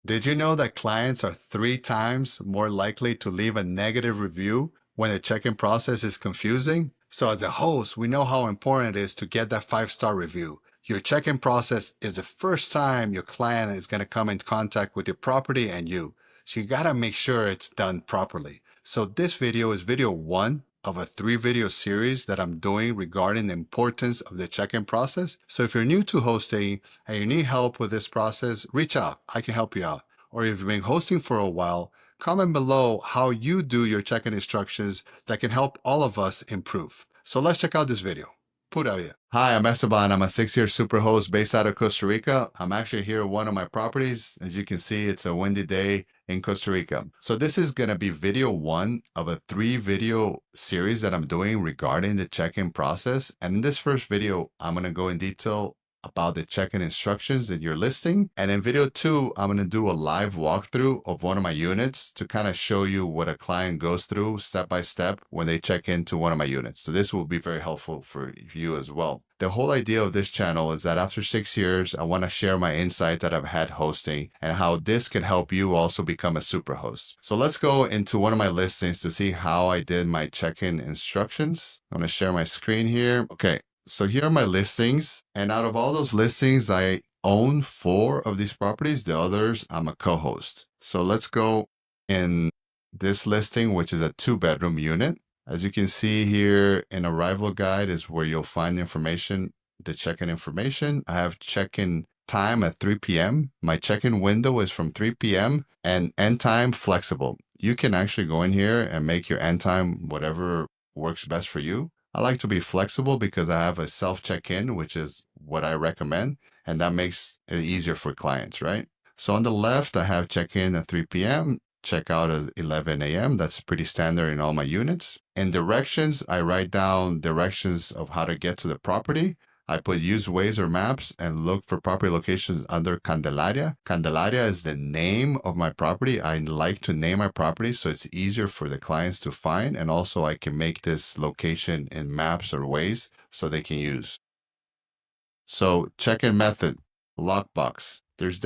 Did you know that clients are 3 times more likely to leave a negative review when the check-in process is confusing? So as a host, we know how important it is to get that 5-star review. Your check-in process is the first time your client is going to come in contact with your property and you. So you got to make sure it's done properly. So this video is video 1 of a 3-video series that I'm doing regarding the importance of the check-in process. So if you're new to hosting and you need help with this process, reach out. I can help you out. Or if you've been hosting for a while, comment below how you do your check-in instructions that can help all of us improve. So let's check out this video. Pura vida. Hi, I'm Esteban. I'm a 6-year Superhost based out of Costa Rica. I'm actually here at one of my properties. As you can see, it's a windy day in Costa Rica. So this is going to be video 1 of a 3-video series that I'm doing regarding the check-in process. And in this first video, I'm going to go in detail about the check-in instructions in your listing. And in video 2, I'm going to do a live walkthrough of one of my units to kind of show you what a client goes through step by step when they check into one of my units. So this will be very helpful for you as well. The whole idea of this channel is that after 6 years, I want to share my insight that I've had hosting and how this can help you also become a super host. So let's go into one of my listings to see how I did my check-in instructions. I'm going to share my screen here. Okay. So here are my listings, and out of all those listings, I own 4 of these properties. The others, I'm a co-host. So let's go in this listing, which is a 2-bedroom unit. As you can see here in Arrival Guide is where you'll find information, the check-in information. I have check-in time at 3 p.m. My check-in window is from 3 p.m. and end time flexible. You can actually go in here and make your end time whatever works best for you. I like to be flexible because I have a self check-in, which is what I recommend, and that makes it easier for clients, right? So on the left, I have check-in at 3 p.m., check-out at 11 a.m. That's pretty standard in all my units. In directions, I write down directions of how to get to the property. I put use Waze or maps and look for property locations under Candelaria. Candelaria is the name of my property. I like to name my property so it's easier for the clients to find. And also I can make this location in maps or Waze so they can use. So check-in method, lockbox. There's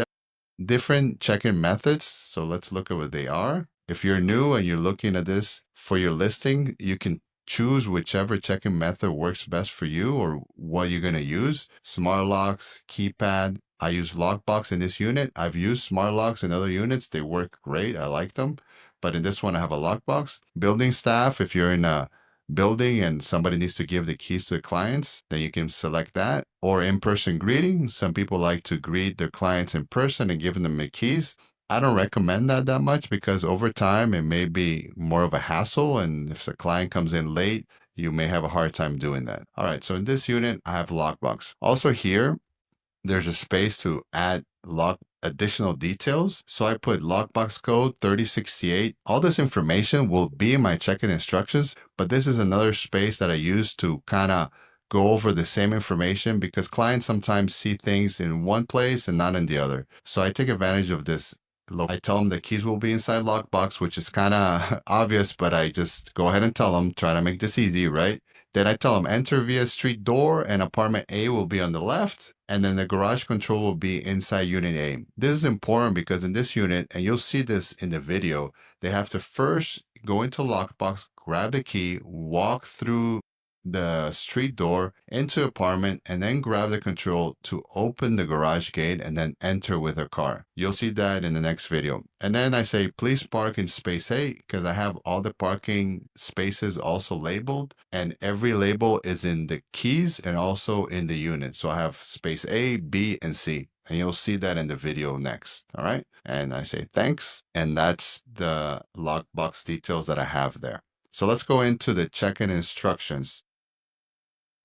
different check-in methods. So let's look at what they are. If you're new and you're looking at this for your listing, you can choose whichever check-in method works best for you or what you're going to use. Smart locks, keypad. I use lockbox in this unit. I've used smart locks in other units. They work great. I like them. But in this one, I have a lockbox. Building staff, if you're in a building and somebody needs to give the keys to the clients, then you can select that. Or in-person greeting. Some people like to greet their clients in person and give them the keys. I don't recommend that much because over time it may be more of a hassle, and if the client comes in late, you may have a hard time doing that. All right, so in this unit, I have lockbox. Also here, there's a space to add additional details. So I put lockbox code 3068. All this information will be in my check-in instructions, but this is another space that I use to kind of go over the same information because clients sometimes see things in one place and not in the other. So I take advantage of this. I tell them the keys will be inside lockbox, which is kind of obvious, but I just go ahead and tell them, try to make this easy, right? Then I tell them enter via street door and apartment A will be on the left, and then the garage control will be inside unit A. This is important because in this unit, and you'll see this in the video, they have to first go into lockbox, grab the key, walk through the street door into apartment, and then grab the control to open the garage gate and then enter with a car. You'll see that in the next video. And then I say, please park in space A because I have all the parking spaces also labeled, and every label is in the keys and also in the unit. So I have space A, B, and C. And you'll see that in the video next. All right. And I say thanks. And that's the lockbox details that I have there. So let's go into the check-in instructions.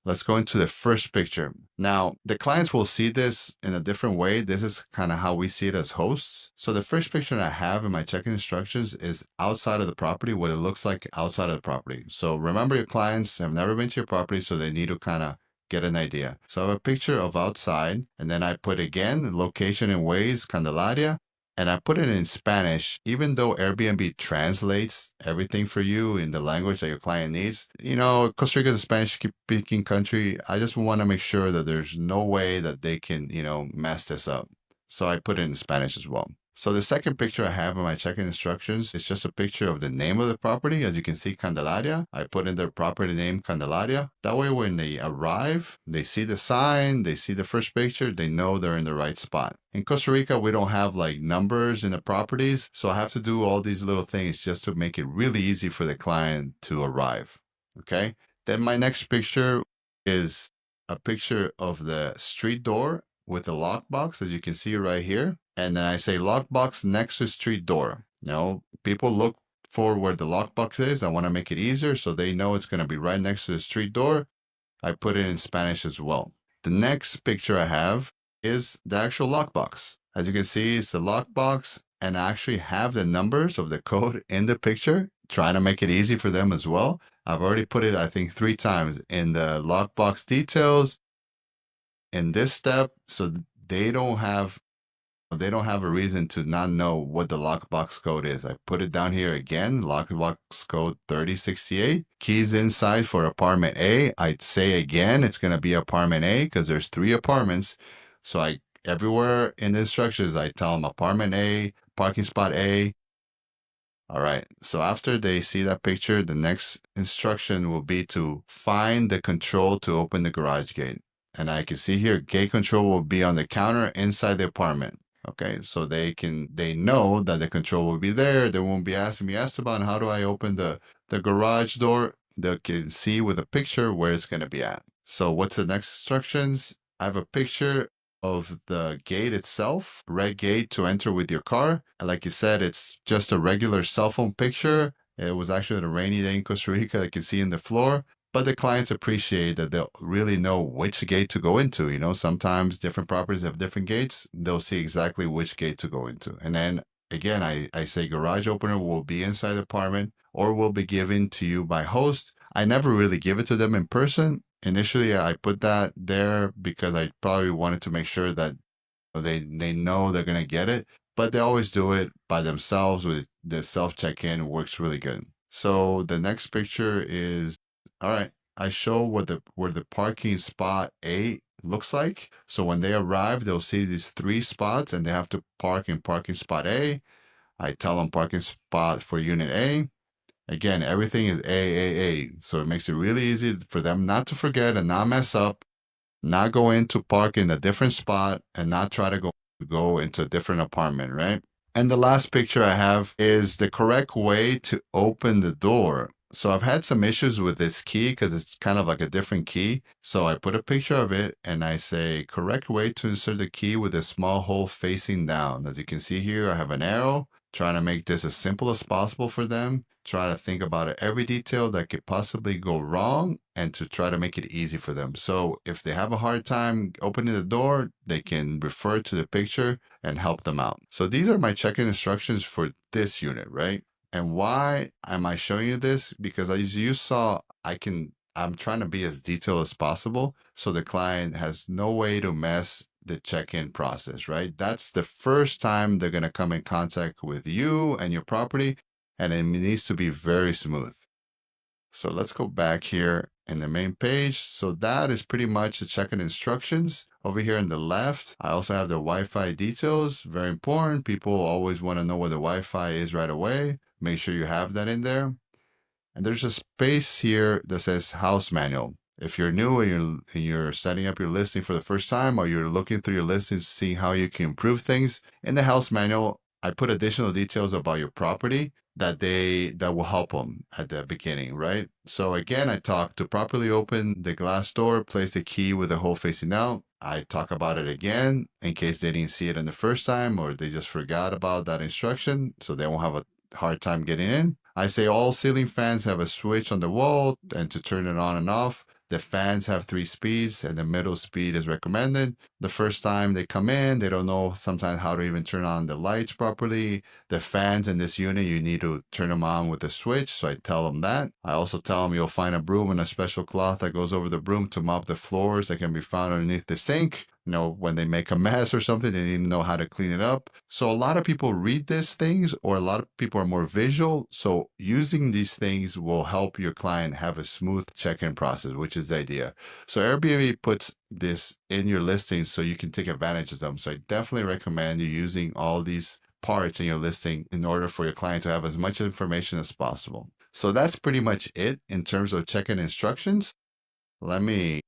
Let's go into the first picture. Now, the clients will see this in a different way. This is kind of how we see it as hosts. So the first picture that I have in my check-in instructions is outside of the property, what it looks like outside of the property. So remember, your clients have never been to your property, so they need to kind of get an idea. So I have a picture of outside, and then I put again, location and Waze, Candelaria, and I put it in Spanish. Even though Airbnb translates everything for you in the language that your client needs, Costa Rica is a Spanish-speaking country. I just want to make sure that there's no way that they can, mess this up. So I put it in Spanish as well. So the second picture I have in my check-in instructions is just a picture of the name of the property. As you can see, Candelaria. I put in their property name, Candelaria. That way, when they arrive, they see the sign, they see the first picture, they know they're in the right spot. In Costa Rica, we don't have like numbers in the properties, so I have to do all these little things just to make it really easy for the client to arrive. Okay. Then my next picture is a picture of the street door with the lockbox, as you can see right here. And then I say lockbox next to street door. People look for where the lockbox is. I want to make it easier so they know it's going to be right next to the street door. I put it in Spanish as well. The next picture I have is the actual lockbox. As you can see, it's the lockbox, and I actually have the numbers of the code in the picture, trying to make it easy for them as well. I've already put it, I think, 3 times in the lockbox details in this step, so they don't have a reason to not know what the lockbox code is. I put it down here again, lockbox code 3068. Keys inside for apartment A. I'd say again, it's going to be apartment A because there's 3 apartments. So everywhere in the instructions, I tell them apartment A, parking spot A. All right. So after they see that picture, the next instruction will be to find the control to open the garage gate. And I can see here, gate control will be on the counter inside the apartment. Okay, so they know that the control will be there. They won't be asking me, Esteban, how do I open the garage door? They can see with a picture where it's going to be at. So what's the next instructions? I have a picture of the gate itself, red gate to enter with your car. And like you said, it's just a regular cell phone picture. It was actually a rainy day in Costa Rica. You can see in the floor. But the clients appreciate that they'll really know which gate to go into. Sometimes different properties have different gates. They'll see exactly which gate to go into. And then again, I say garage opener will be inside the apartment or will be given to you by host. I never really give it to them in person. Initially, I put that there because I probably wanted to make sure that they know they're going to get it, but they always do it by themselves with the self check-in. Works really good. So the next picture is, all right, I show where the parking spot A looks like. So when they arrive, they'll see these 3 spots and they have to park in parking spot A. I tell them parking spot for unit A. Again, everything is A. So it makes it really easy for them not to forget and not mess up, not go into park in a different spot and not try to go into a different apartment, right? And the last picture I have is the correct way to open the door. So I've had some issues with this key because it's kind of like a different key. So I put a picture of it and I say correct way to insert the key with a small hole facing down. As you can see here, I have an arrow trying to make this as simple as possible for them. Try to think about it, every detail that could possibly go wrong and to try to make it easy for them. So if they have a hard time opening the door, they can refer to the picture and help them out. So these are my check-in instructions for this unit, right? And why am I showing you this? Because as you saw, I'm trying to be as detailed as possible so the client has no way to mess the check-in process, right? That's the first time they're going to come in contact with you and your property, and it needs to be very smooth. So let's go back here in the main page. So that is pretty much the check-in instructions. Over here on the left, I also have the Wi-Fi details. Very important. People always want to know where the Wi-Fi is right away. Make sure you have that in there. And there's a space here that says house manual. If you're new and you're setting up your listing for the first time, or you're looking through your listings to see how you can improve things, in the house manual, I put additional details about your property that will help them at the beginning, right? So again, I talk to properly open the glass door, place the key with the hole facing out. I talk about it again in case they didn't see it in the first time or they just forgot about that instruction, so they won't have a hard time getting in. I say all ceiling fans have a switch on the wall and to turn it on and off. The fans have 3 speeds and the middle speed is recommended. The first time they come in, they don't know sometimes how to even turn on the lights properly. The fans in this unit, you need to turn them on with a switch. So I tell them that. I also tell them you'll find a broom and a special cloth that goes over the broom to mop the floors that can be found underneath the sink. When they make a mess or something, they need to know how to clean it up. So a lot of people read these things, or a lot of people are more visual. So using these things will help your client have a smooth check-in process, which is the idea. So Airbnb puts this in your listings so you can take advantage of them. So I definitely recommend you using all these parts in your listing in order for your client to have as much information as possible. So that's pretty much it in terms of check-in instructions. Let me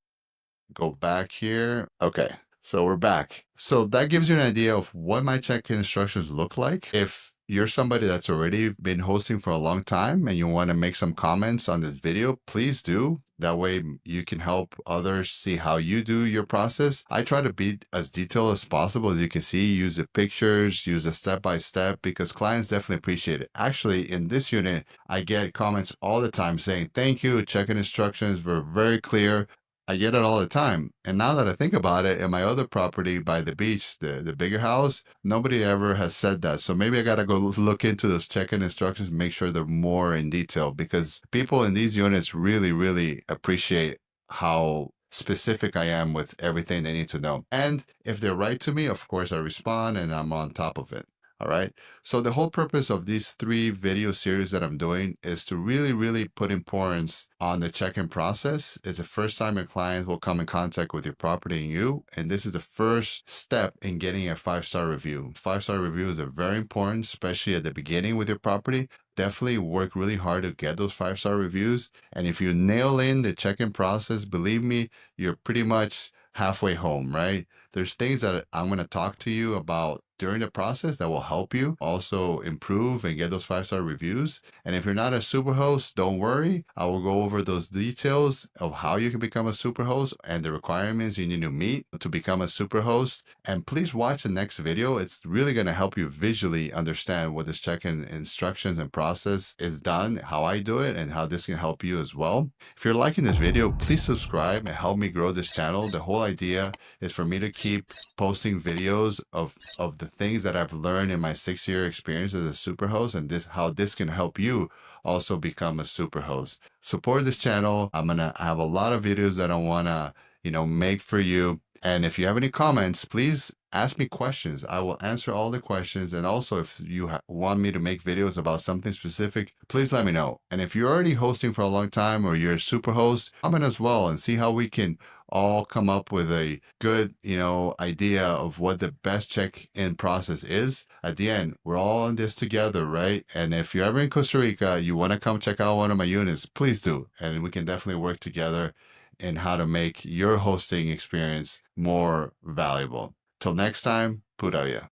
go back here. Okay, so we're back. So that gives you an idea of what my check-in instructions look like. If you're somebody that's already been hosting for a long time and you want to make some comments on this video, please do. That way you can help others see how you do your process. I try to be as detailed as possible. As you can see, use the pictures, use a step-by-step because clients definitely appreciate it. Actually, in this unit, I get comments all the time saying, thank you, check-in instructions were very clear. I get it all the time. And now that I think about it, in my other property by the beach, the bigger house, nobody ever has said that. So maybe I got to go look into those check-in instructions, make sure they're more in detail because people in these units really, really appreciate how specific I am with everything they need to know. And if they write to me, of course, I respond and I'm on top of it. All right. So the whole purpose of these 3 video series that I'm doing is to really, really put importance on the check-in process. It's the first time your client will come in contact with your property and you, and this is the first step in getting a 5-star review. 5-star reviews are very important, especially at the beginning with your property. Definitely work really hard to get those 5-star reviews. And if you nail in the check-in process, believe me, you're pretty much halfway home, right? There's things that I'm going to talk to you about during the process that will help you also improve and get those 5-star reviews. And if you're not a Superhost, don't worry. I will go over those details of how you can become a Superhost and the requirements you need to meet to become a Superhost. And please watch the next video. It's really going to help you visually understand what this check-in instructions and process is done, how I do it, and how this can help you as well. If you're liking this video, please subscribe and help me grow this channel. The whole idea is for me to keep posting videos of the things that I've learned in my 6-year experience as a Superhost and how this can help you also become a Superhost. Support this channel. I'm gonna have a lot of videos that I wanna, make for you. And if you have any comments, please ask me questions. I will answer all the questions. And also, if you want me to make videos about something specific, please let me know. And if you're already hosting for a long time or you're a Superhost, comment as well and see how we can all come up with a good, idea of what the best check-in process is. At the end, we're all in this together, right? And if you're ever in Costa Rica, you want to come check out one of my units, please do. And we can definitely work together in how to make your hosting experience more valuable. Till next time, pura vida.